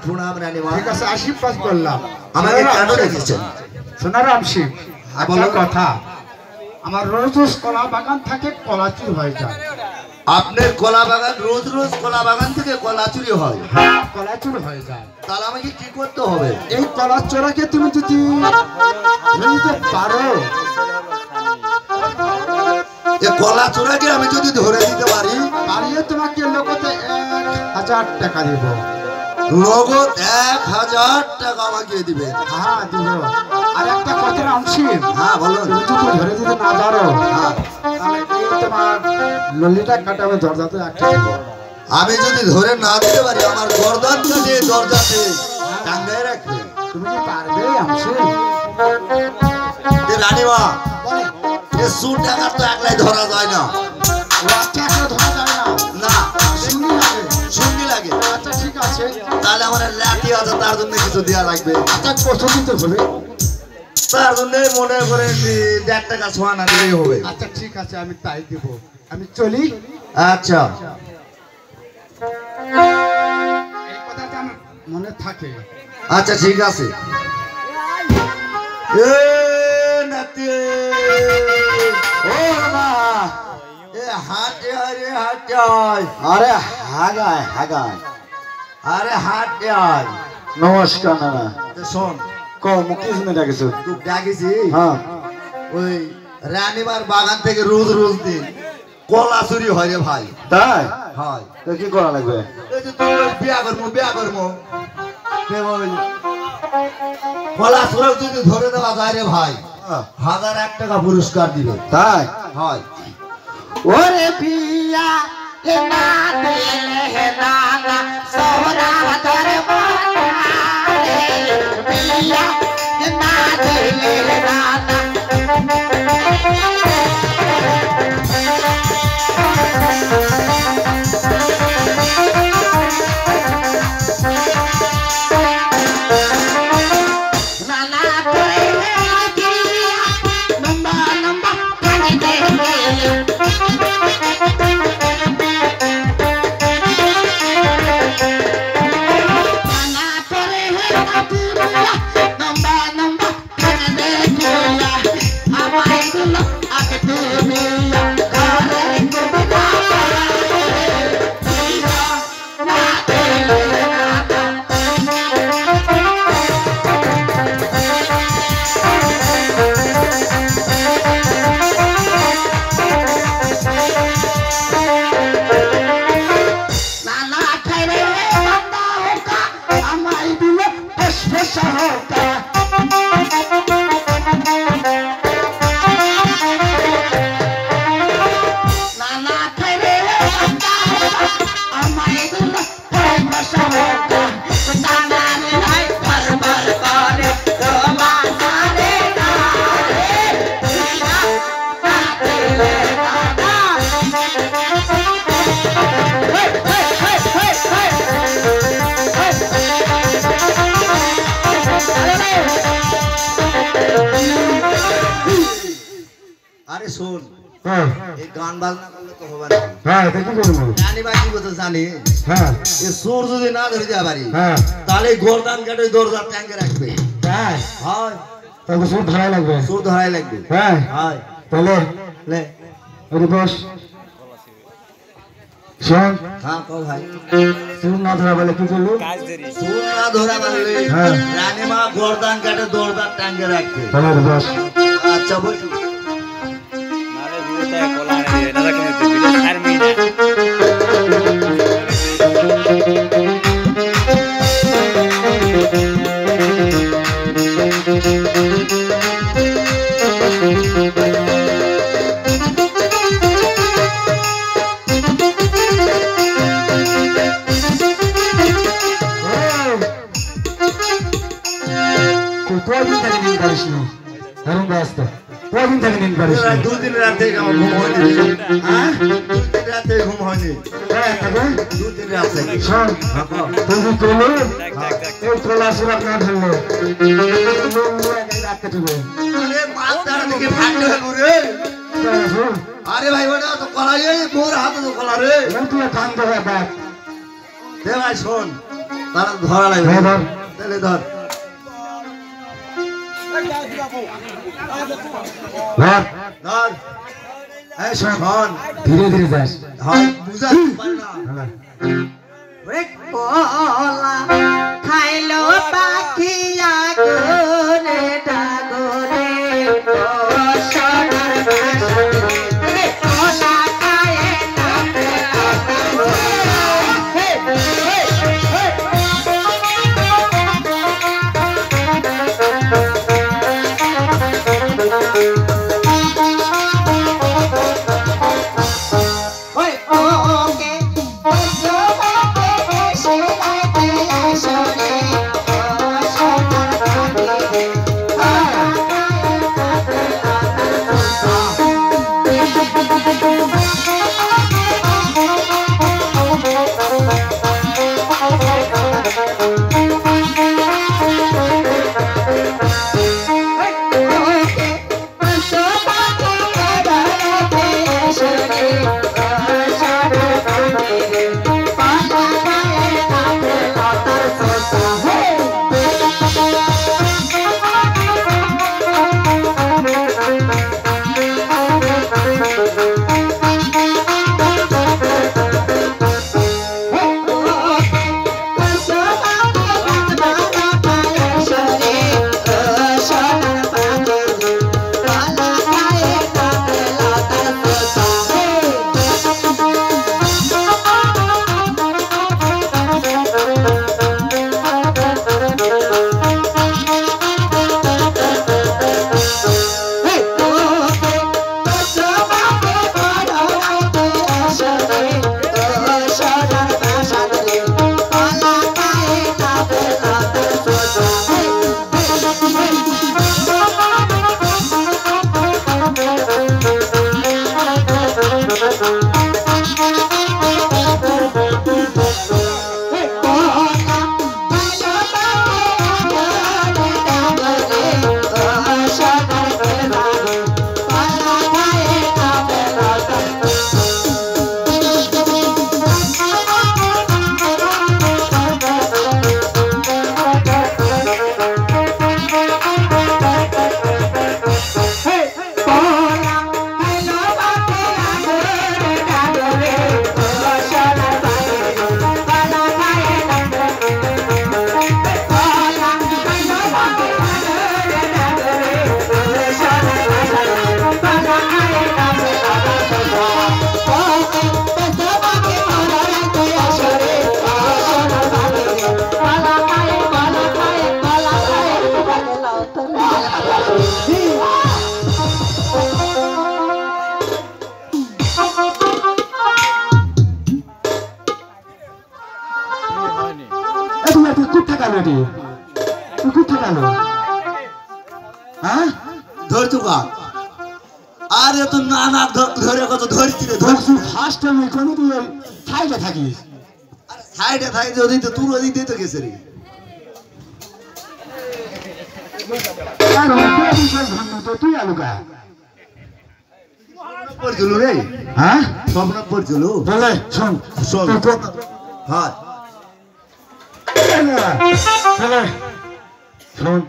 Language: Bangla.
প্রণাম রানীমা। ঠিক আছে, আশীর্বাদ করলাম। আমাকে কেন রেখেছেন? সোনারাম সিং, একটা কথা, আমার রোজ রোজ কলা বাগান থাকে, কলা চুরি হয়ে যায়। আপনার কলা বাগান রোজ রোজ কলা বাগান থেকে কলা চুরি হয়? হ্যাঁ, কলা চুরি হয়ে যায়। তাহলে আমাকে কি করতে হবে? এই কলা চোরাকে তুমি যদি নিতে পারো, এই কলা চোরাকে আমি যদি ধরে দিতে পারি, পারিয়ে তোমাকে লোকতে 1000 টাকা দিব। নগদ 1000 টাকা আমাকে দিবে? হ্যাঁ দিব। আর একটা কথা রামসি, হ্যাঁ বলুন। তুমি যদি ধরে দিতে না পারো, হ্যাঁ, তাহলে এই তোমার ললিটা কাটাবে দরজাতে একটা দিব। আমি যদি ধরে না দিতে পারি, আমার গর্দান কাছে দরজাতে টাঙ্গায় রাখবে। তুমি কি পারবে রামসি? রানীমা, এ সুর টাকার তো একলাই ধরা যায় না। আচ্ছা, একটা ধরা যায় না? না, শুনি লাগে। সঙ্গী লাগে। আচ্ছা ঠিক আছে, তাহলে আমার লাঠি আছে, তার জন্য কিছু দেওয়া লাগবে। আচ্ছা কত দিতে হবে? তার জন্য মনে করেন 1.5 টাকা ছোঁয়া না দিলেই হবে। আচ্ছা ঠিক আছে, আমি তাই দেব। আমি চলি। আচ্ছা, এই কথাটা আমার মনে থাকে। আচ্ছা ঠিক আছে। এ নাতি, ও মা, এ হাটে আরে হাটে আয়। আরে হাগায় হাগায়। আরে হাটে আয়। নমস্কার নানা। তো শোন, কও মুখে শুনে ডাকিছো? তুই ডাকিছি? হ্যাঁ। ওই রানীমার বাগান থেকে রোজ রোজ দিন কলা চুরি হয় রে ভাই। তাই? হয়। তো কি করা লাগবে? এই যে তুই বিয়া করবো কলা চুরি যদি ধরে দেওয়া যায় রে ভাই, 1001 টাকা পুরস্কার দিবে। তাই? হয়। ওরে পিয়া হে না দিলে হে না সোনা দরবারে পিয়া হে না দিলে হে না। আরে শোন, হ্যাঁ এই গান বাজনা করলে তো হবে না। হ্যাঁ, এটা কি করবো? রানীমা কি কথা জানি? হ্যাঁ এ সুর যদি না ধরে দেওয়া পারি, হ্যাঁ। তাহলে গর্দান কাটে দরজার ট্যাঙ্কে রাখবে। তাই? হয়, তাহলে সুর ধরাই লাগবে। সুর ধরাই লাগবে। হ্যাঁ, হয়, তাহলে লে। ওরে বস। শোন, হ্যাঁ কও ভাই। সুর না ধরা বলে কি করলি? সুর না ধরা পারলে হ্যাঁ। রানীমা গর্দান কাটে দরজার ট্যাঙ্কে রাখবে। তাহলে ওরে বস। আচ্ছা বলছি। কয়দিন থেকে নিন পারিস নি? ধরুন ব্যস্ত। কয়দিন থেকে নিন পারিস নি? দুদিন রাতে আমার ঘুম হয়নি। হ্যাঁ, দুদিন রাতে ঘুম হয়নি। হ্যাঁ, তবে? দুদিন রাতে। শোন, তুই কি করলি? এই কলা সুরাত না ধরলে রাখতে দেবে। আরে মাথার দিকে ফাটে হলো রে। আরে ভাই ওটা তো কলা, এই মোর হাতে তো কলা রে। তুই কান ধরে দেখ। দে ভাই শোন, তারা ধরা লাগবে হ্যাঁ, ধর। তাহলে ধর ধর ধর এই শোন ধীরে ধীরে যাস হয় বুঝাতে পারে না ওরে কলা খাইলো পাখি আগুনে ডাগরে ও সোনার বাসরে কলা খায় না ওই ওকে সোনাকে সোনাকে সোনে ও সোনার বাসরে ধরছো কা আরে তো না না ধরে কত ধরছি রে ফার্স্ট টাইম এখানে তুই সাইডে থাকিস সাইডে থাকি যদি তো তুই ওদিক দিয়ে তো গেছে রে আর তুই বিশ্বাস ভাঙনা তো তুই আলুকা পড়ছিল রে হ্যাঁ স্বপ্ন পড়ছিল বলে শোন শোন তোর হ্যাঁ বলে শোন